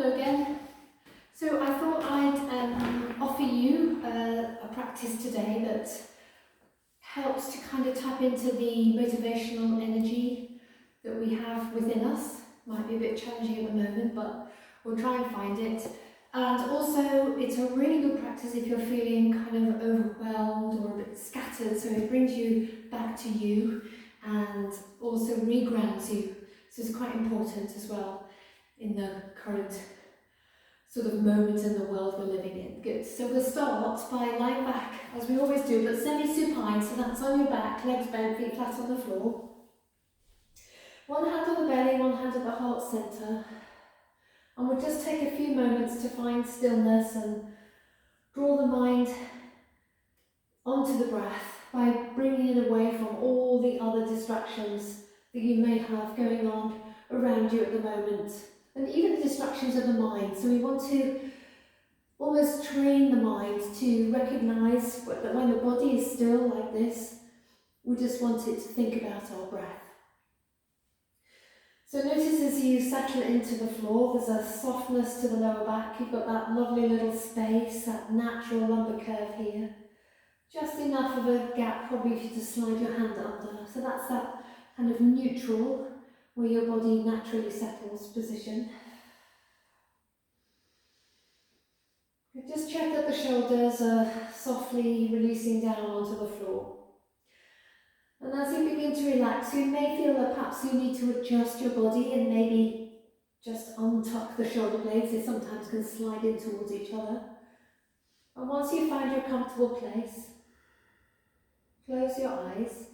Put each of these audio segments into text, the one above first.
Hello again. So I thought I'd offer you a practice today that helps to kind of tap into the motivational energy that we have within us. Might be a bit challenging at the moment, but we'll try and find it. And also, it's a really good practice if you're feeling kind of overwhelmed or a bit scattered, so it brings you back to you and also regrounds you. So it's quite important as well in the current sort of moment in the world we're living in. Good. So we'll start by lying back, as we always do, but semi-supine, so that's on your back, legs bent, feet flat on the floor. One hand on the belly, one hand at the heart centre. And we'll just take a few moments to find stillness and draw the mind onto the breath by bringing it away from all the other distractions that you may have going on around you at the moment. And even the distractions of the mind. So we want to almost train the mind to recognise that when the body is still like this, we just want it to think about our breath. So notice as you settle into the floor, there's a softness to the lower back. You've got that lovely little space, that natural lumbar curve here. Just enough of a gap probably for you to slide your hand under. So that's that kind of neutral, where your body naturally settles position. Just check that the shoulders are softly releasing down onto the floor. And as you begin to relax, you may feel that perhaps you need to adjust your body and maybe just untuck the shoulder blades. They sometimes can slide in towards each other. And once you find your comfortable place, close your eyes.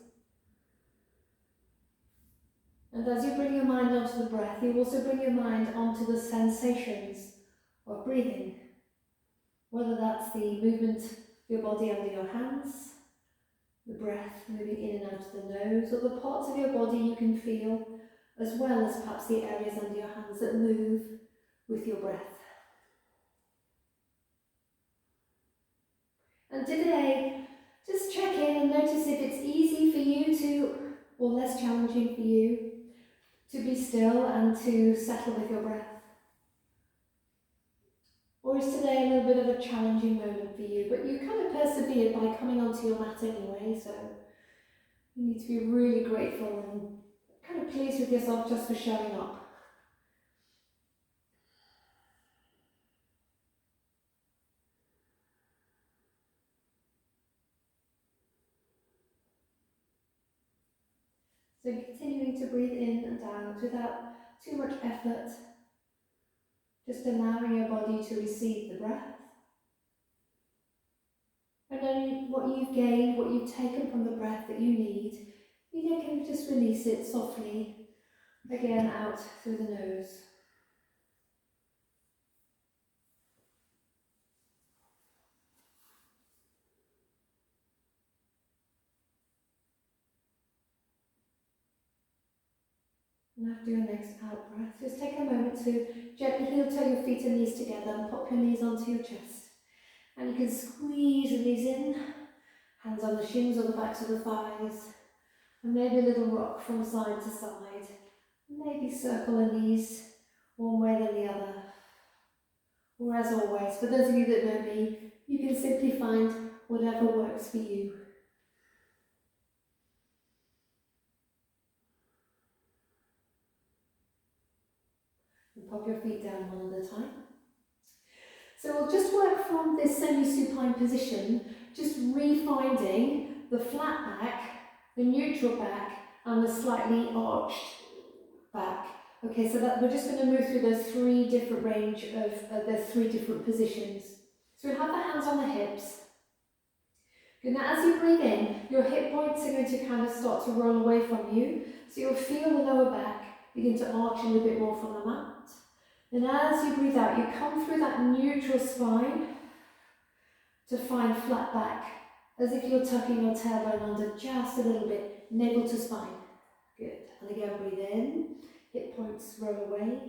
And as you bring your mind onto the breath, you also bring your mind onto the sensations of breathing. Whether that's the movement of your body under your hands, the breath moving in and out of the nose, or the parts of your body you can feel, as well as perhaps the areas under your hands that move with your breath. And today, just check in and notice if it's easy for you to, or less challenging for you, to be still and to settle with your breath. Or is today a little bit of a challenging moment for you, but you kind of persevered by coming onto your mat anyway, so you need to be really grateful and kind of pleased with yourself just for showing up. So continuing to breathe in and out without too much effort, just allowing your body to receive the breath. And then what you've gained, what you've taken from the breath that you need, you can just release it softly, again out through the nose. And after your next out breath, just take a moment to gently heel-toe your feet and knees together and pop your knees onto your chest. And you can squeeze the knees in, hands on the shins or the backs of the thighs, and maybe a little rock from side to side. Maybe circle the knees one way than the other. Or as always, for those of you that know me, you can simply find whatever works for you. And pop your feet down one at a time. So we'll just work from this semi-supine position, just refinding the flat back, the neutral back, and the slightly arched back. Okay, so that we're just going to move through those three different range of those three different positions. So we have the hands on the hips. Good. Now as you breathe in, your hip points are going to kind of start to roll away from you. So you'll feel the lower back begin to arch a little bit more from the mat. Then as you breathe out, you come through that neutral spine to find flat back, as if you're tucking your tailbone under just a little bit, navel to spine. Good. And again, breathe in, hip points roll away.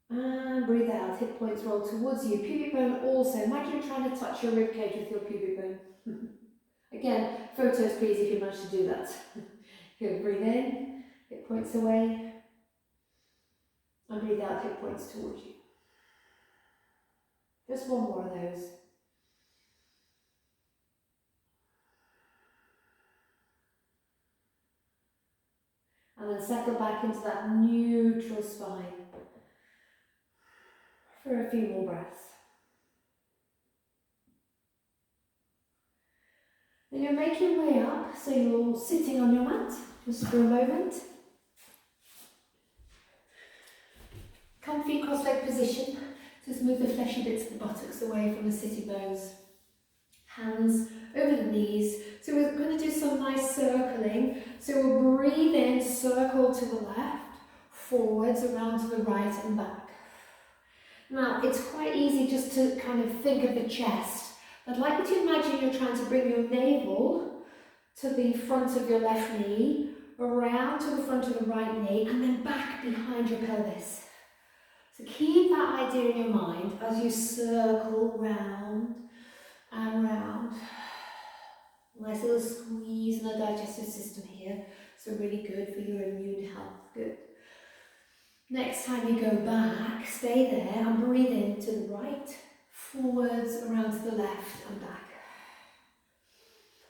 And breathe out, hip points roll towards you. Pubic bone also. Imagine trying to touch your rib cage with your pubic bone. Again, photos please if you manage to do that. Good. Breathe in, hip points away. And breathe out, hip points towards you. Just one more of those. And then settle back into that neutral spine for a few more breaths. Then you'll make your way up, so you're sitting on your mat, just for a moment. Comfy cross-leg position. Just move the fleshy bits of the buttocks away from the sitting bones. Hands over the knees. So we're going to do some nice circling. So we'll breathe in, circle to the left, forwards, around to the right and back. Now, it's quite easy just to kind of think of the chest. I'd like you to imagine you're trying to bring your navel to the front of your left knee, around to the front of the right knee, and then back behind your pelvis. So keep that idea in your mind as you circle round and round. Nice little squeeze in the digestive system here, so really good for your immune health. Good. Next time you go back, stay there and breathe in to the right, forwards, around to the left and back.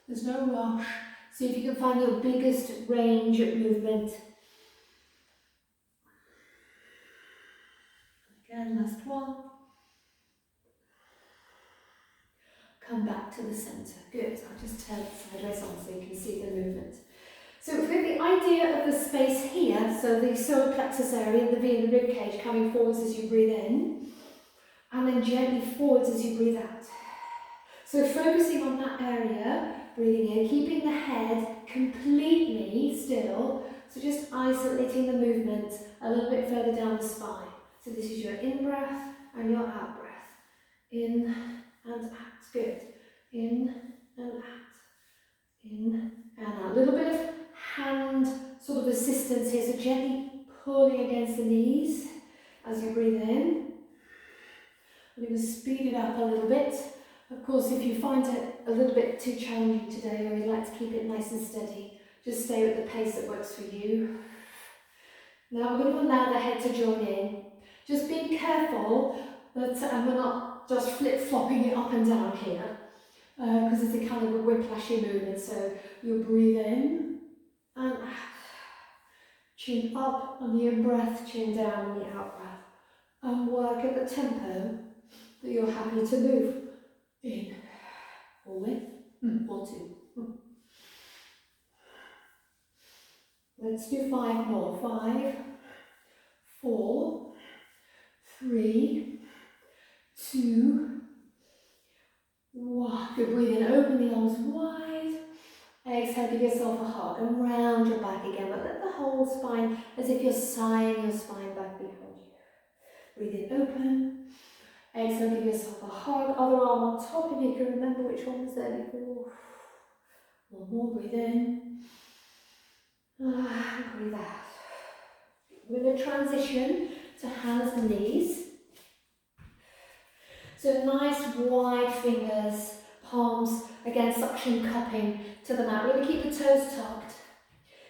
There's no rush. See if you can find your biggest range of movement. Again, last one. Come back to the centre. Good. I'll just turn it sideways on so you can see the movement. So we've got the idea of the space here, so the solar plexus area, the V in the rib cage, coming forwards as you breathe in, and then gently forwards as you breathe out. So focusing on that area, breathing in, keeping the head completely still, so just isolating the movement a little bit further down the spine. So this is your in-breath and your out-breath. In and out. Good. In and out. In and out. A little bit of hand sort of assistance here, so gently pulling against the knees as you breathe in. I'm going to speed it up a little bit. Of course, if you find it a little bit too challenging today, or you'd like to keep it nice and steady, just stay at the pace that works for you. Now we're going to allow the head to join in. Just being careful that we're not just flip-flopping it up and down here, because it's a kind of a whiplashy movement. So you'll breathe in and out. Chin up on the in-breath, chin down on the out-breath. And work at the tempo that you're happy to move. In, or with, or two. Let's do 5 more. 5, 4, 3, 2, 1. Good, breathe in, open the arms wide. Exhale, give yourself a hug and round your back again, but let the whole spine, as if you're sighing your spine back behind you. Breathe in, open. Exhale, give yourself a hug, other arm on top if you can remember which one was there before. One more, breathe in. Breathe out. We're going to transition to hands and knees. So nice wide fingers, palms, again suction cupping to the mat. We're going to keep the toes tucked.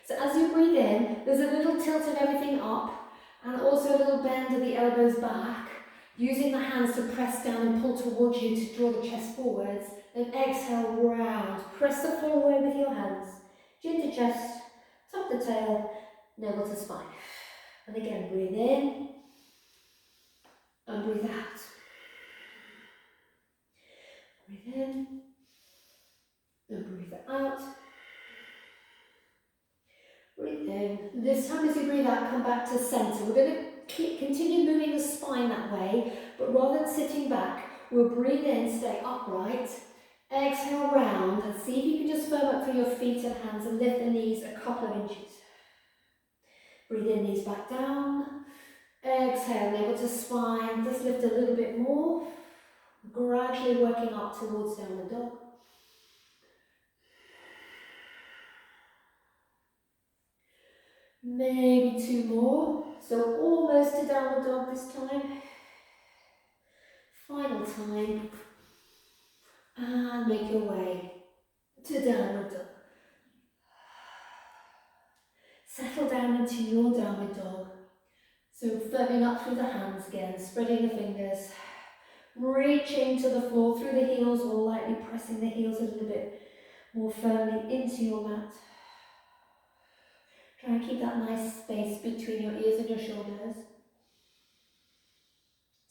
So as you breathe in, there's a little tilt of everything up and also a little bend of the elbows back. Using the hands to press down and pull towards you to draw the chest forwards. Then exhale, round. Press the floor away with your hands. Chin to chest, top to tail, navel to spine. And again, breathe in and breathe out. Breathe in and breathe out. Breathe in. This time as you breathe out, come back to centre. We're going to continue moving the spine that way, but rather than sitting back, we'll breathe in, stay upright, exhale round, and see if you can just firm up through your feet and hands and lift the knees a couple of inches. Breathe in, knees back down, exhale, navel to spine, just lift a little bit more, gradually working up towards downward dog. Maybe 2 more. So almost to downward dog this time. Final time. And make your way to downward dog. Settle down into your downward dog. So firming up through the hands again, spreading the fingers, reaching to the floor through the heels or lightly pressing the heels a little bit more firmly into your mat. Try and keep that nice space between your ears and your shoulders.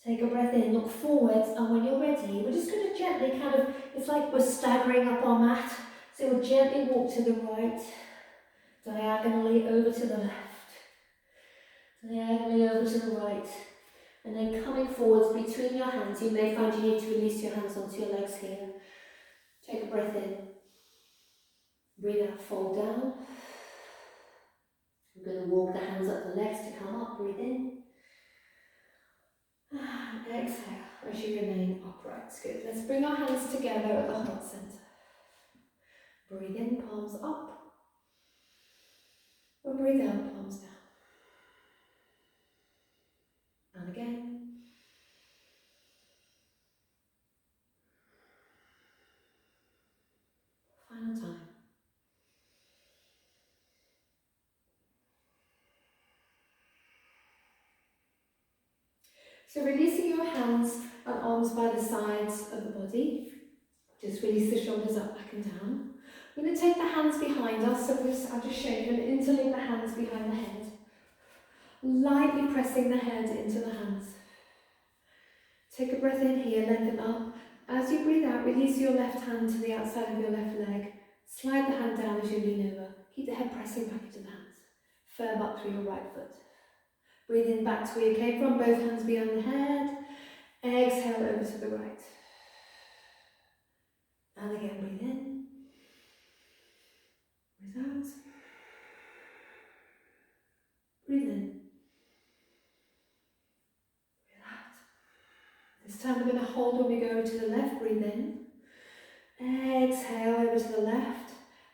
Take a breath in, look forwards, and when you're ready, we're just going to gently it's like we're staggering up our mat. So we'll gently walk to the right, diagonally over to the left, diagonally over to the right, and then coming forwards between your hands. You may find you need to release your hands onto your legs here. Take a breath in, breathe out, fold down. We're going to walk the hands up the legs to come up, breathe in. And exhale as you remain upright. Good. Let's bring our hands together at the heart center. Breathe in, palms up. And breathe out, palms down. And again. Final time. So releasing your hands and arms by the sides of the body. Just release the shoulders up, back and down. We're going to take the hands behind us. So I'll just show you. We're going to interlink the hands behind the head. Lightly pressing the head into the hands. Take a breath in here, lengthen up. As you breathe out, release your left hand to the outside of your left leg. Slide the hand down as you lean over. Keep the head pressing back into the hands. Firm up through your right foot. Breathe in back to where you came from, both hands behind the head. Exhale over to the right. And again, breathe in. Breathe out. Breathe in. Breathe out. This time we're going to hold when we go to the left. Breathe in. Exhale over to the left.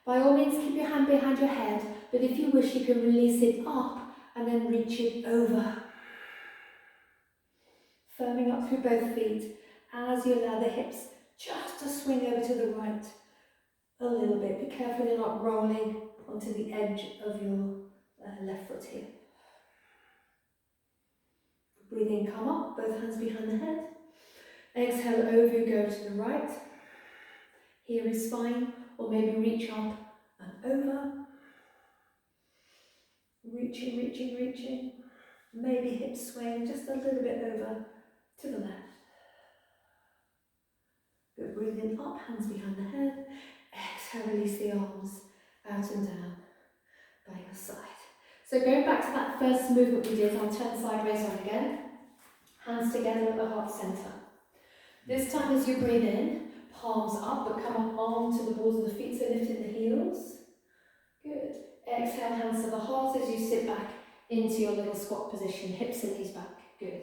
By all means, keep your hand behind your head, but if you wish, you can release it up and then reach it over. Firming up through both feet as you allow the hips just to swing over to the right a little bit. Be careful you're not rolling onto the edge of your left foot here. Breathe in, come up, both hands behind the head. Exhale over, you go to the right. Here is spine, or maybe reach up and over. Reaching, reaching, reaching. Maybe hips swaying just a little bit over to the left. Good, breathe in up, hands behind the head. Exhale, release the arms out and down by your side. So going back to that first movement we did, I'll turn sideways on again. Hands together at the heart center. This time as you breathe in, palms up, but come up onto the balls of the feet, so lifting the heels. Good. Exhale, hands to the heart as you sit back into your little squat position, hips and knees back. Good.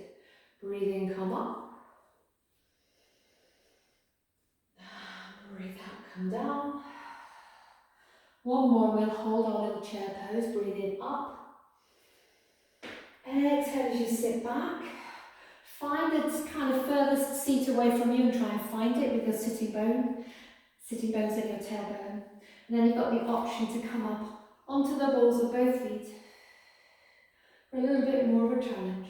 Breathe in, come up. Breathe out, come down. One more, we'll hold our little chair pose. Breathe in, up. Exhale as you sit back. Find the kind of furthest seat away from you and try and find it with your sitting bones and your tailbone. And then you've got the option to come up onto the balls of both feet for a little bit more of a challenge.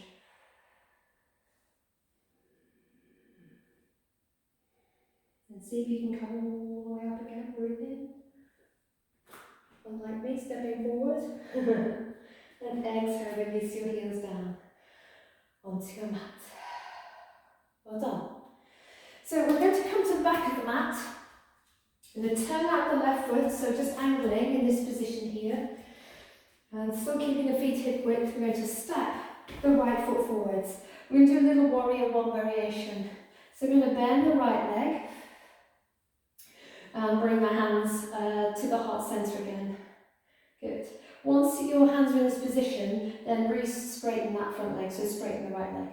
And see if you can come all the way up again. Breathe in. Unlike me, stepping forward. And exhale, release your heels down onto your mat. Well done. So we're going to come to the back of the mat. I'm going to turn out the left foot, so just angling in this position here. And still keeping the feet hip width, we're going to step the right foot forwards. We're going to do a little warrior one variation. So we're going to bend the right leg. And bring my hands to the heart center again. Good. Once your hands are in this position, then re-straighten that front leg, so straighten the right leg.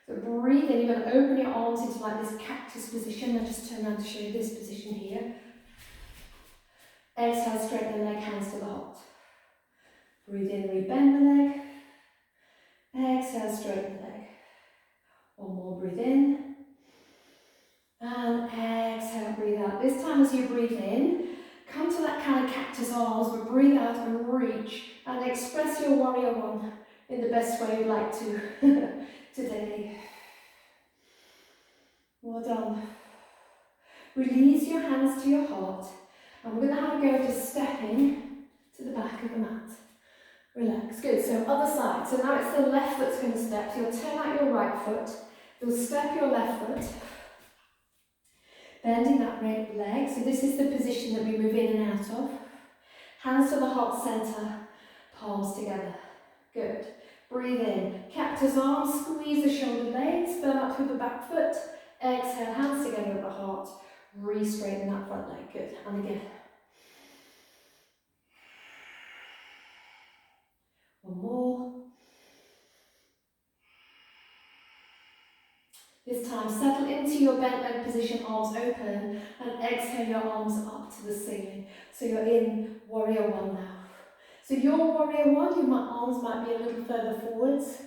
So breathe in, you're going to open your arms into like this cactus position. I'll just turn around to show you this position here. Exhale, straighten the leg, hands to the heart. Breathe in, rebend the leg. Exhale, straighten the leg. One more, breathe in. And exhale, breathe out. This time as you breathe in, come to that kind of cactus arms, but breathe out and reach and express your warrior one. in the best way you'd like to today. Well done. Release your hands to your heart, and we're going to have a go of just stepping to the back of the mat. Relax. Good. So other side. So now it's the left foot's going to step. So you'll turn out your right foot. You'll step your left foot, bending that right leg. So this is the position that we move in and out of. Hands to the heart center, palms together. Good. Breathe in. Cactus arms, squeeze the shoulder blades, firm up through the back foot. Exhale, hands together at the heart. Re-straighten that front leg. Good. And again. One more. This time, settle into your bent leg position, arms open, and exhale your arms up to the ceiling. So you're in warrior one now. So your warrior one, your arms might be a little further forwards.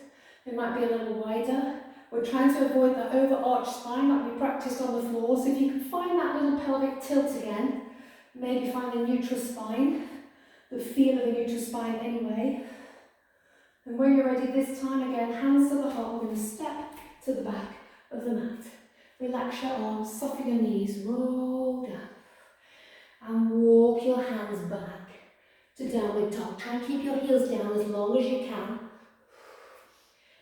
They might be a little wider. We're trying to avoid the overarched spine like we practiced on the floor. So if you can find that little pelvic tilt again, maybe find a neutral spine, the feel of a neutral spine anyway. And when you're ready this time, again, hands to the heart, we're going to step to the back of the mat. Relax your arms, soften your knees, roll down, and walk your hands back to downward dog. Try and keep your heels down as long as you can.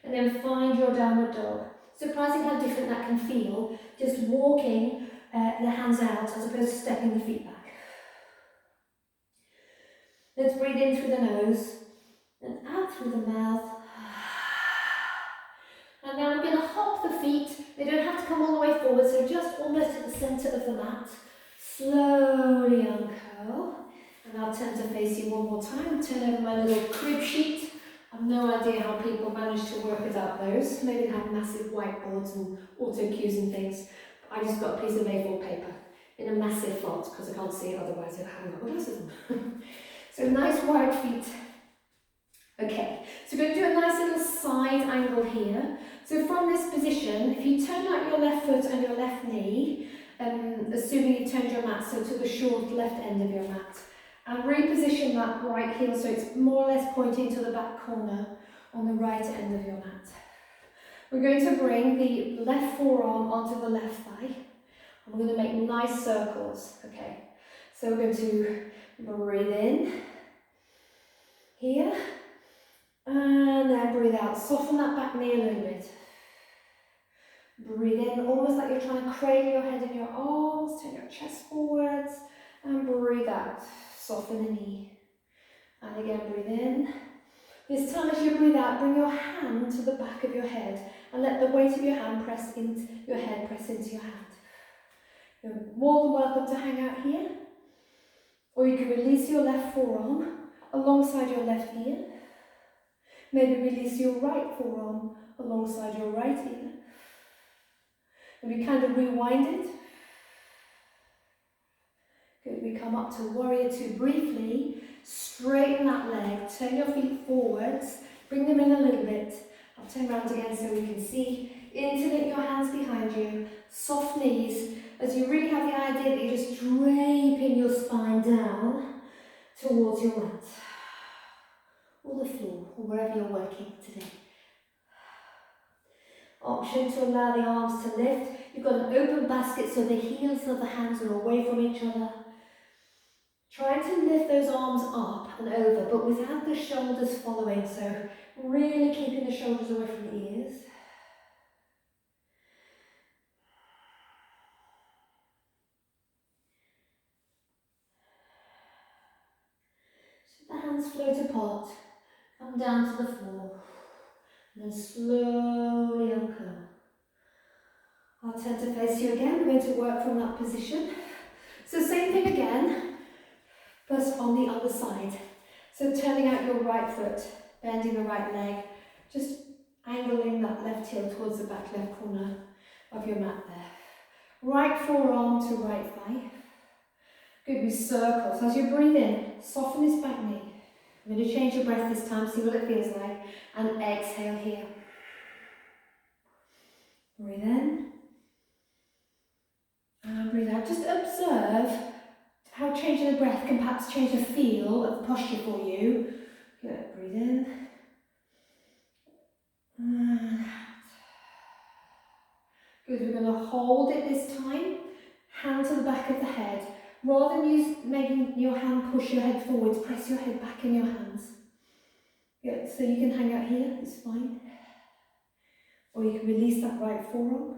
And then find your downward dog. Surprising how different that can feel, just walking the hands out as opposed to stepping the feet back. Let's breathe in through the nose and out through the mouth. And now we're going to hop the feet. They don't have to come all the way forward, so just almost at the centre of the mat. Slowly uncurl. And I'll turn to face you one more time. Turn over my little crib sheet. I've no idea how people manage to work without those. Maybe they have massive whiteboards and auto cues and things. But I just got a piece of A4 paper in a massive font because I can't see it otherwise. I haven't got my glasses on. So nice wide feet. Okay, so we're going to do a nice little side angle here. So from this position, if you turn out your left foot and your left knee, assuming you've turned your mat, so to the short left end of your mat, and reposition that right heel so it's more or less pointing to the back corner on the right end of your mat. We're going to bring the left forearm onto the left thigh, and we're going to make nice circles. Okay, so we're going to breathe in here. And then breathe out, soften that back knee a little bit. Breathe in, almost like you're trying to cradle your head in your arms, turn your chest forwards, and breathe out, soften the knee. And again, breathe in. This time as you breathe out, bring your hand to the back of your head and let the weight of your hand press into your head, press into your hand. You're more than welcome to hang out here, or you can release your left forearm alongside your left ear. Maybe release your right forearm alongside your right ear. Maybe kind of rewind it. Good, we come up to warrior two briefly. Straighten that leg, turn your feet forwards, bring them in a little bit. I'll turn around again so we can see. Interlink your hands behind you, soft knees, as you really have the idea that you're just draping your spine down towards your mat. Or the floor, or wherever you're working today. Option to allow the arms to lift. You've got an open basket so the heels of the hands are away from each other. Try to lift those arms up and over, but without the shoulders following, so really keeping the shoulders away from the ears. So the hands float apart. Come down to the floor, and then slowly uncurl. I'll turn to face you again. We're going to work from that position. So same thing again, but on the other side. So turning out your right foot, bending the right leg, just angling that left heel towards the back left corner of your mat there. Right forearm to right thigh. Good, we circle. So as you breathe in, soften this back knee. I'm going to change your breath this time, see what it feels like, and exhale here. Breathe in, and breathe out. Just observe how changing the breath can perhaps change the feel of the posture for you. Good, breathe in, And out. Good, we're going to hold it this time. Hand to the back of the head. Rather than making your hand push your head forwards, press your head back in your hands. Good, so you can hang out here, it's fine. Or you can release that right forearm.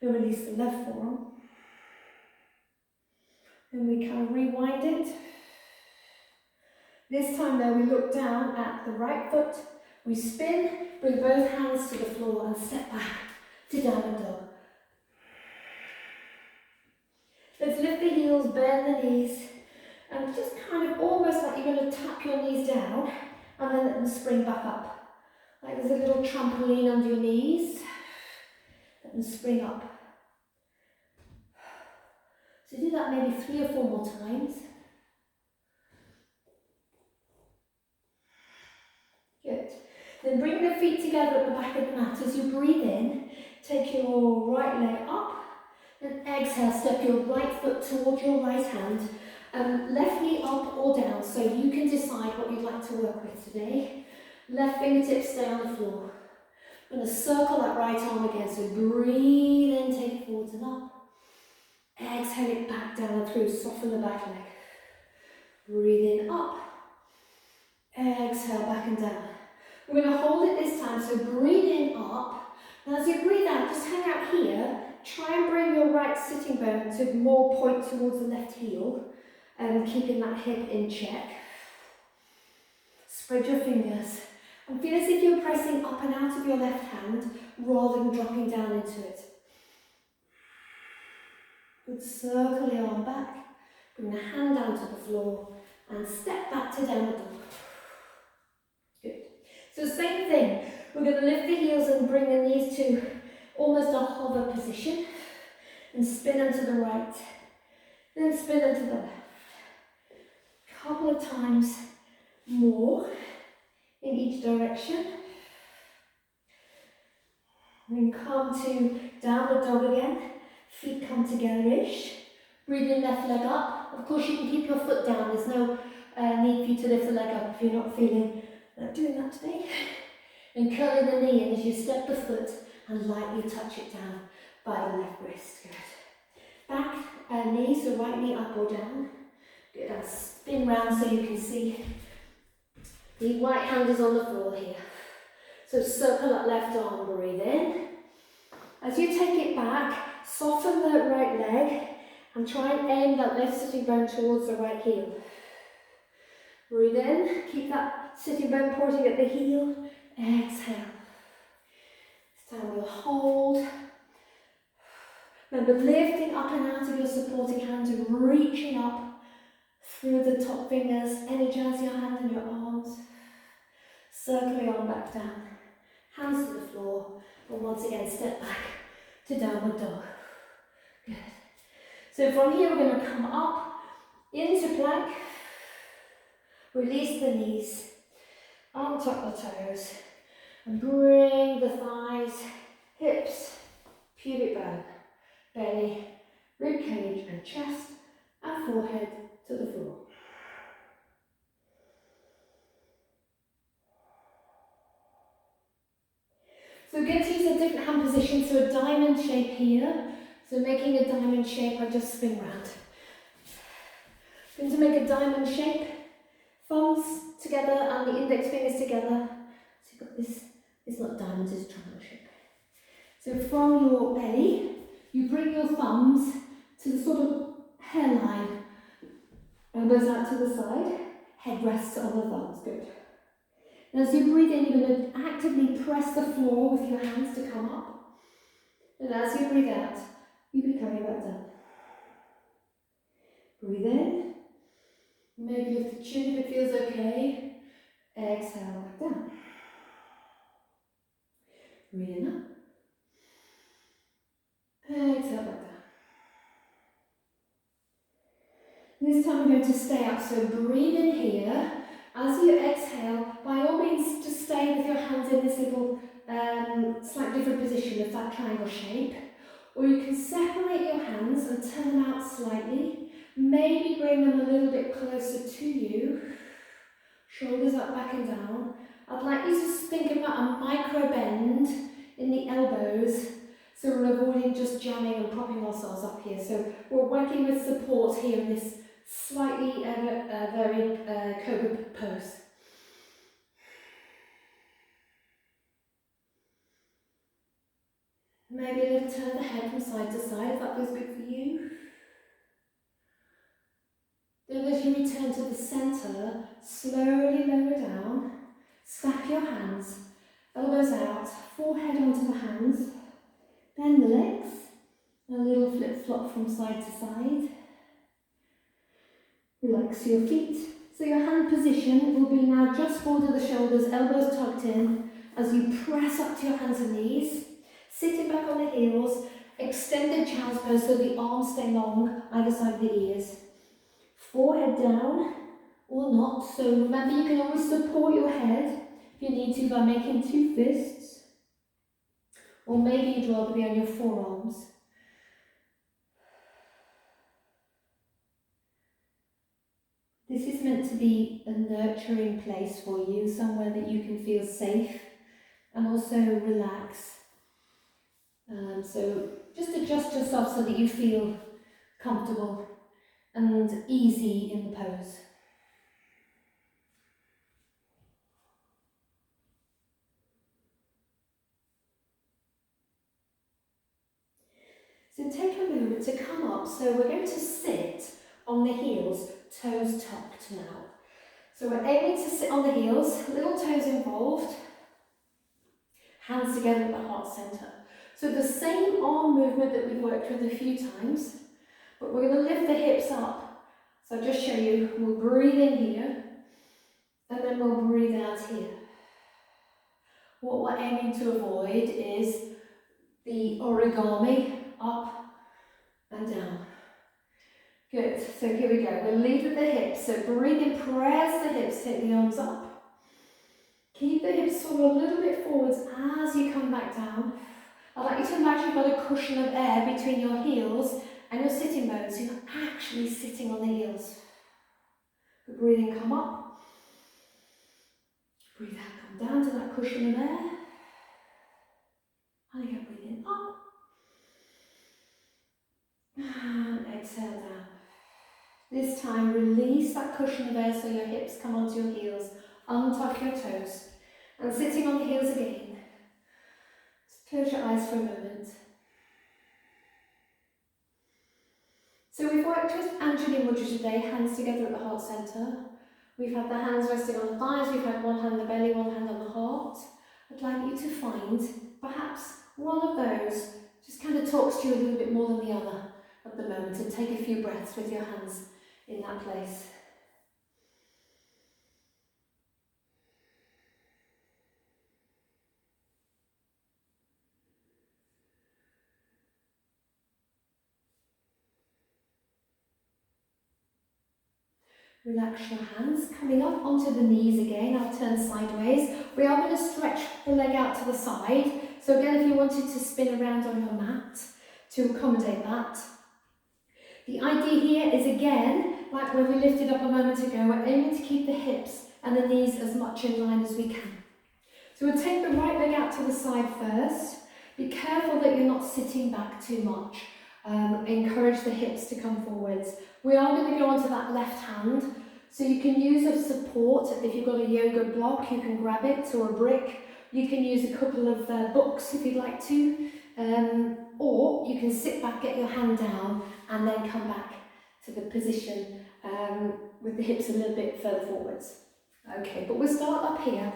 Then release the left forearm. Then we kind of rewind it. This time though, we look down at the right foot. We spin, bring both hands to the floor and step back to downward dog. Let's lift the heels, bend the knees, and just kind of almost like you're going to tap your knees down and then let them spring back up. Like there's a little trampoline under your knees. Let them spring up. So do that maybe 3 or 4 more times. Good. Then bring the feet together at the back of the mat. As you breathe in, take your right leg up. And exhale, step your right foot towards your right hand. Left knee up or down, so you can decide what you'd like to work with today. Left fingertips stay on the floor. I'm going to circle that right arm again, so breathe in, take it forwards and up. Exhale it back down and through, soften the back leg. Breathe in, up. Exhale, back and down. We're going to hold it this time, so breathe in, up. And as you breathe out, just hang out here. Try and bring your right sitting bone to more point towards the left heel, keeping that hip in check. Spread your fingers and feel as if you're pressing up and out of your left hand rather than dropping down into it. Good, circle the arm back, bring the hand down to the floor and step back to downward dog. Good. So same thing, we're going to lift the heels and bring the knees to almost a hover position, and spin them to the right, then spin them to the left. A couple of times more in each direction. Then come to downward dog again, feet come together-ish. Breathe in, left leg up. Of course you can keep your foot down, there's no need for you to lift the leg up if you're not feeling like doing that today. And curling the knee in as you step the foot and lightly touch it down by the left wrist. Good. Back knee, so right knee up or down. Good, and spin round so you can see. The right hand is on the floor here. So circle that left arm, breathe in. As you take it back, soften the right leg and try and aim that left sitting bone towards the right heel. Breathe in, keep that sitting bone pointing at the heel. Exhale. Time we'll hold. Remember lifting up and out of your supporting hands and reaching up through the top fingers. Energize your hands and your arms. Circle your arm back down. Hands to the floor. And once again, step back to downward dog. Good. So from here, we're going to come up into plank. Release the knees. Untuck the toes. And bring the thighs, hips, pubic bone, belly, rib cage and chest and forehead to the floor. So get to use a different hand position, so a diamond shape here. So making a diamond shape, I just spin round. Going to make a diamond shape, thumbs together and the index fingers together. So you've got this. It's not diamonds, it's triangle shape. So from your belly, you bring your thumbs to the sort of hairline. Elbows out to the side, head rests on the thumbs, good. And as you breathe in, you're going to actively press the floor with your hands to come up. And as you breathe out, you can carry that down. Breathe in. Maybe lift the chin if it feels okay. Exhale, back down. Breathe in up. Exhale back down. This time we're going to stay up, so breathe in here. As you exhale, by all means just stay with your hands in this little slight different position of that triangle shape. Or you can separate your hands and turn them out slightly. Maybe bring them a little bit closer to you. Shoulders up, back and down. I'd like you to think about a micro bend in the elbows, so we're avoiding just jamming and propping ourselves up here. So we're working with support here in this slightly very cobra pose. Maybe a little turn of the head from side to side, if that feels good for you. Then as you return to the centre, slowly lower down, stack your hands, elbows out, forehead onto the hands, bend the legs, a little flip-flop from side to side. Relax your feet. So your hand position will be now just forward of the shoulders, elbows tucked in, as you press up to your hands and knees, sitting back on the heels, extended child's pose so the arms stay long either side of the ears. Forehead down or not, so remember you can always support your head if you need to by making two fists, or maybe you'd rather be on your forearms. This is meant to be a nurturing place for you, somewhere that you can feel safe and also relax. So just adjust yourself so that you feel comfortable and easy in the pose. So take a moment to come up. So we're going to sit on the heels, toes tucked now. So we're aiming to sit on the heels, little toes involved, hands together at the heart centre. So the same arm movement that we've worked with a few times, but we're going to lift the hips up. So I'll just show you, we'll breathe in here, and then we'll breathe out here. What we're aiming to avoid is the origami, up and down. Good, so here we go. We'll lead with the hips. So breathe in, press the hips, take the arms up. Keep the hips sort of a little bit forwards as you come back down. I'd like you to imagine you've got a cushion of air between your heels and your sitting bones. So you're not actually sitting on the heels. Good, breathe in, come up. Breathe out, come down to that cushion of air. And again, breathe in, up. And exhale down. This time, release that cushion of air so your hips come onto your heels. Untuck your toes. And sitting on the heels again. Just close your eyes for a moment. So we've worked with Anjali Mudra today, hands together at the heart centre. We've had the hands resting on the thighs, we've had one hand on the belly, one hand on the heart. I'd like you to find perhaps one of those just kind of talks to you a little bit more than the other at the moment, and take a few breaths with your hands in that place. Relax your hands, coming up onto the knees again. I'll turn sideways. We are going to stretch the leg out to the side. So again, if you wanted to spin around on your mat to accommodate that. The idea here is, again, like when we lifted up a moment ago, we're aiming to keep the hips and the knees as much in line as we can. So we'll take the right leg out to the side first. Be careful that you're not sitting back too much. Encourage the hips to come forwards. We are going to go onto that left hand, so you can use a support. If you've got a yoga block, you can grab it, or a brick. You can use a couple of books if you'd like to, or you can sit back, get your hand down, and then come back to the position with the hips a little bit further forwards. Okay, but we'll start up here.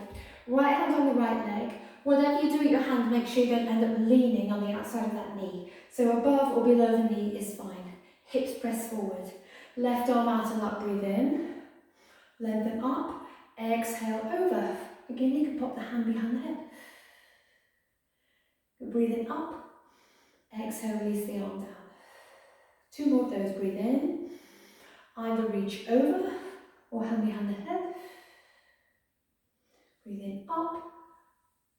Right hand on the right leg. Whatever you do with your hand, make sure you don't end up leaning on the outside of that knee. So above or below the knee is fine. Hips press forward. Left arm out and up, breathe in. Lengthen up. Exhale over. Again, you can pop the hand behind the head. Breathe in up. Exhale, release the arm down. Two more of those. Breathe in. Either reach over or hand behind the head. Breathe in up.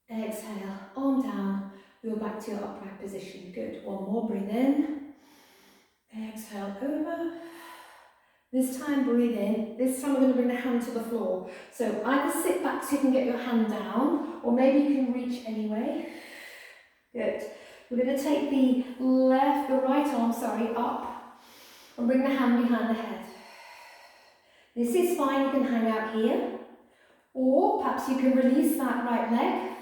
Exhale, arm down, go back to your upright position. Good. One more, breathe in. Exhale over. This time breathe in. This time we're going to bring the hand to the floor. So either sit back so you can get your hand down, or maybe you can reach anyway. Good. We're going to take the right arm, up, and bring the hand behind the head. This is fine, you can hang out here, or perhaps you can release that right leg,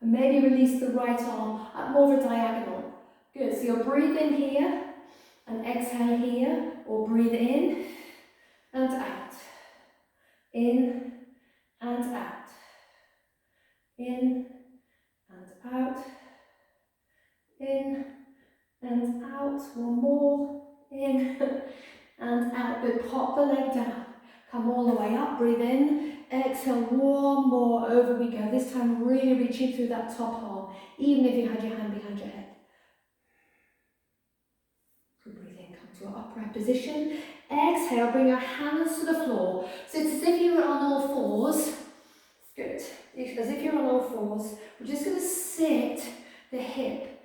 and maybe release the right arm at more of a diagonal. Good, so you'll breathe in here, and exhale here, or breathe in, and out. In, and out. In, and out. In, and out. One more. In, and out. Good, pop the leg down. Come all the way up, breathe in. Exhale, one more, over we go. This time really reaching through that top arm, even if you had your hand behind your head. Good, breathe in, come to an upright position. Exhale, bring your hands to the floor. So it's as if you were on all fours. Good, as if you're on all fours. We're just going to sit the hip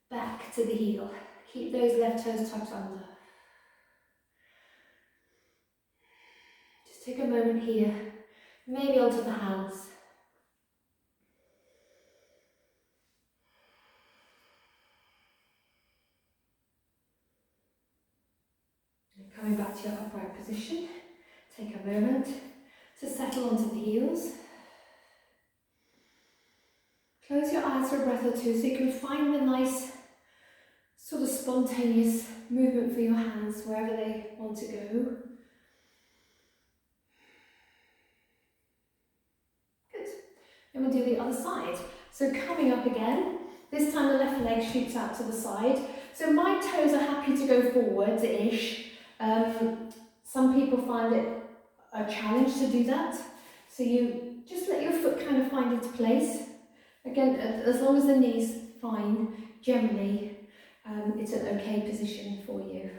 back to the heel. Keep those left toes tucked under. Just take a moment here, maybe onto the hands. And coming back to your upright position, take a moment to settle onto the heels. Close your eyes for a breath or two so you can find the nice sort of spontaneous movement for your hands wherever they want to go. Good. Then we'll do the other side. So coming up again, this time the left leg shoots out to the side. So my toes are happy to go forwards-ish. Some people find it a challenge to do that. So you just let your foot kind of find its place. Again, as long as the knee's fine, generally, it's an okay position for you.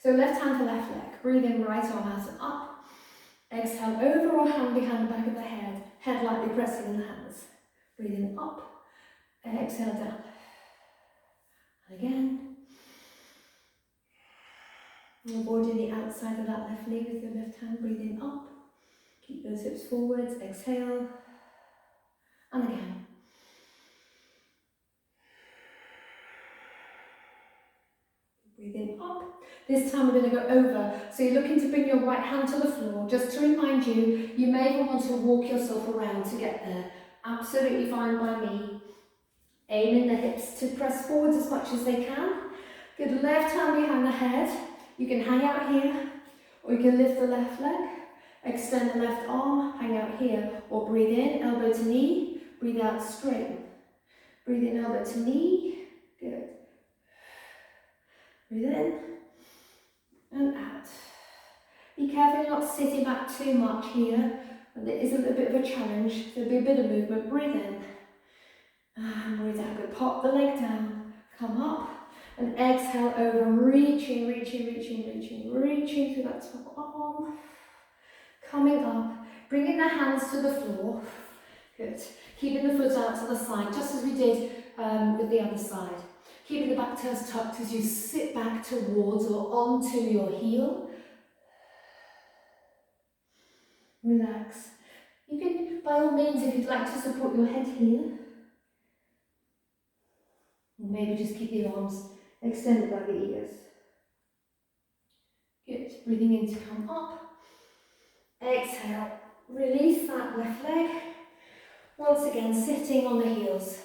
So left hand to left leg. Breathe in, right arm out and up. Exhale, over or hand behind the back of the head. Head lightly pressing in the hands. Breathe in, up. Exhale, down. And again. Avoiding the outside of that left knee with your left hand. Breathe in, up. Keep those hips forwards. Exhale. And again. Breathe in, up. This time we're going to go over. So you're looking to bring your right hand to the floor. Just to remind you, you may even want to walk yourself around to get there. Absolutely fine by me. Aiming the hips to press forwards as much as they can. Good, left hand behind the head. You can hang out here, or you can lift the left leg. Extend the left arm, hang out here. Or breathe in, elbow to knee. Breathe out, straighten. Breathe in, elbow to knee. Good. Breathe in and out. Be careful you're not sitting back too much here. And it is a little bit of a challenge. There'll be a bit of movement. Breathe in and breathe out. Good. Pop the leg down. Come up and exhale over. Reaching through that top arm. Coming up. Bringing the hands to the floor. Good. Keeping the foot out to the side, just as we did with the other side. Keeping the back toes tucked as you sit back towards or onto your heel. Relax. You can, by all means, if you'd like to support your head here, maybe just keep the arms extended by the ears. Good. Breathing in to come up. Exhale. Release that left leg. Once again, sitting on the heels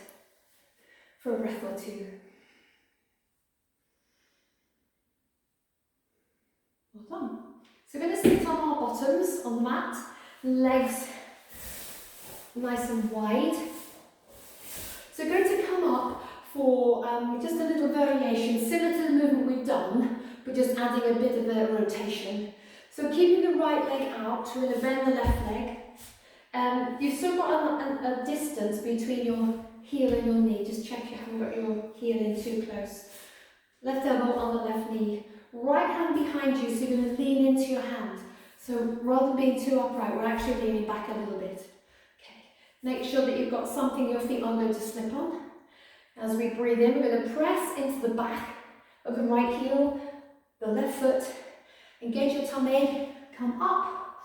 for a breath or two. Well done. So we're going to sit on our bottoms on the mat, legs nice and wide. So we're going to come up for just a little variation, similar to the movement we've done, but just adding a bit of a rotation. So keeping the right leg out, we're going to bend the left leg. You've still got a distance between your heel and your knee. Just check you haven't got your heel in too close. Left elbow on the left knee. Right hand behind you, so you're going to lean into your hand. So rather than being too upright, we're actually leaning back a little bit. Okay. Make sure that you've got something your feet aren't going to slip on. As we breathe in, we're going to press into the back of the right heel, the left foot, Engage your tummy, come up,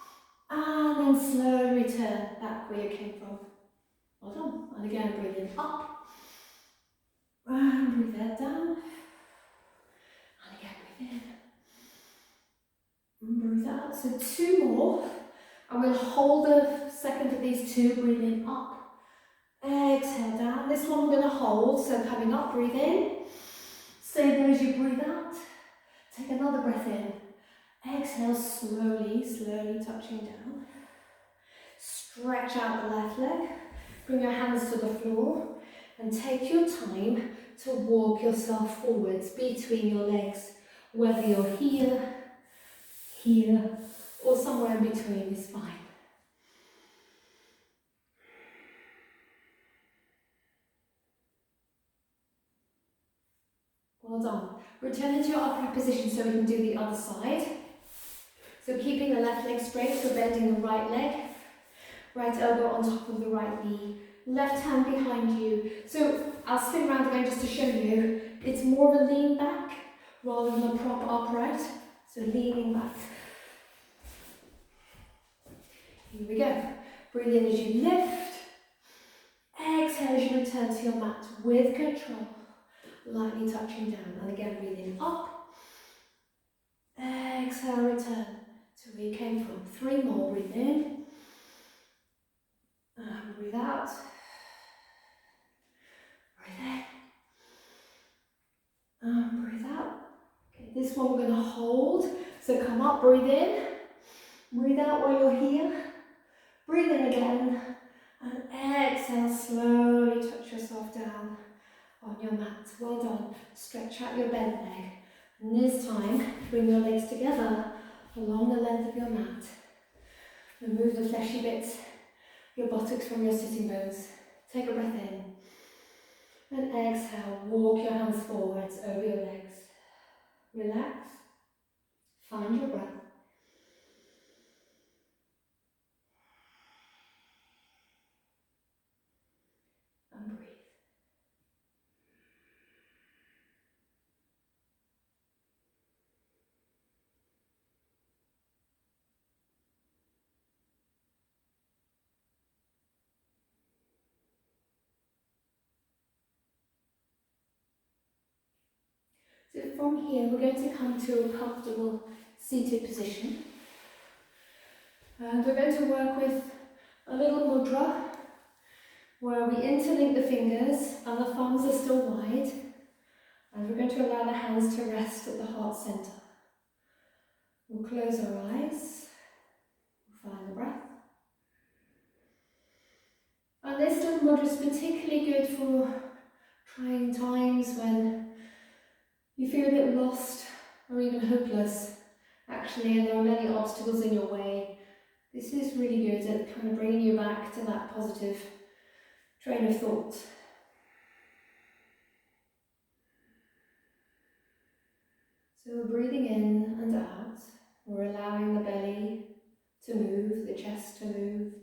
and then slowly return back where you came from. Well done. And again, breathe in up, and breathe that down, and again, breathe in, and breathe out. So 2 more, and we'll hold the second of these 2, breathe in up, exhale down. This one we're going to hold, so coming up, breathe in, stay there as you breathe out, take another breath in, exhale slowly, slowly touching down, stretch out the left leg, bring your hands to the floor, and take your time to walk yourself forwards between your legs, whether you're here, here, or somewhere in between is fine. Well done. Return into your upright position so we can do the other side. So keeping the left leg straight, so bending the right leg, right elbow on top of the right knee, left hand behind you. So I'll spin around again just to show you. It's more of a lean back rather than a prop upright. So leaning back. Here we go. Breathe in as you lift. Exhale as you return to your mat with control. Lightly touching down. And again, breathe in up. Exhale, return to where you came from. 3 more. Breathe in. And breathe out. Breathe in. And breathe out. Okay, this one we're going to hold. So come up, breathe in. Breathe out while you're here. Breathe in again. And exhale, slowly touch yourself down on your mat. Well done. Stretch out your bent leg. And this time, bring your legs together along the length of your mat. Remove the fleshy bits, your buttocks from your sitting bones. Take a breath in. And exhale, walk your hands forwards over your legs. Relax. Find your breath. And breathe. So from here, we're going to come to a comfortable seated position. And we're going to work with a little mudra, where we interlink the fingers and the thumbs are still wide. And we're going to allow the hands to rest at the heart center. We'll close our eyes. We'll find the breath. And this little mudra is particularly good for trying times when you feel a bit lost or even hopeless, actually, and there are many obstacles in your way. This is really good at kind of bringing you back to that positive train of thought. So we're breathing in and out. We're allowing the belly to move, the chest to move,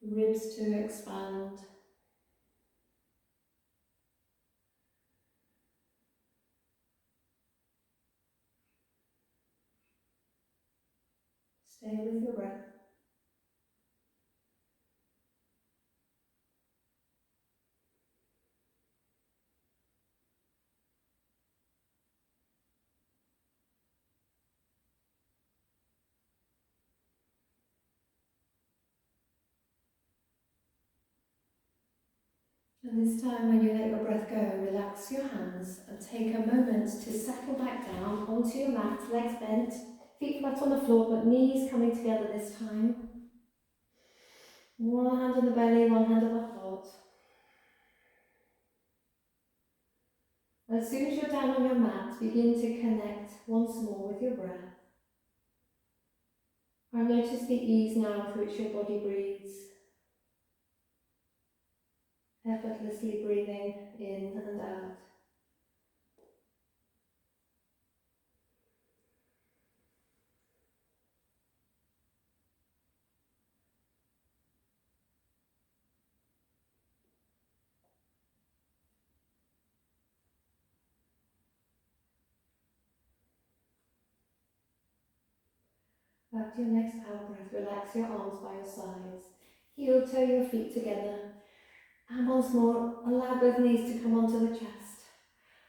the ribs to expand. Stay with your breath. And this time when you let your breath go, relax your hands and take a moment to settle back down onto your mat, legs bent, feet flat on the floor, but knees coming together this time. One hand on the belly, one hand on the heart. As soon as you're down on your mat, begin to connect once more with your breath. And notice the ease now with which your body breathes. Effortlessly breathing in and out. Back to your next out breath, relax your arms by your sides. Heel toe your feet together. And once more, allow both knees to come onto the chest.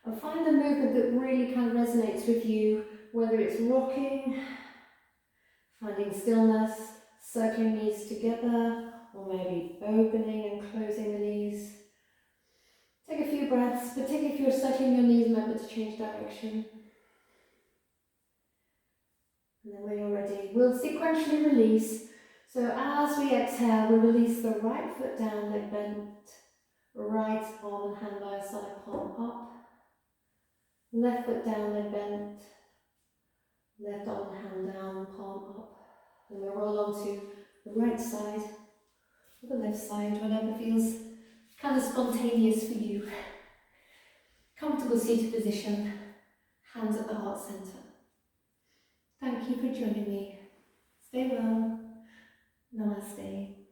And find the movement that really kind of resonates with you, whether it's rocking, finding stillness, circling knees together, or maybe opening and closing the knees. Take a few breaths, particularly if you're circling your knees, remember to change direction. And then when you're ready, we'll sequentially release. So as we exhale, we release the right foot down, leg bent, right arm and hand by your side, palm up. Left foot down, leg bent, left arm and hand down, palm up. And we'll roll onto the right side or the left side, whatever feels kind of spontaneous for you. Comfortable seated position, hands at the heart centre. Thank you for joining me. Stay well. Namaste.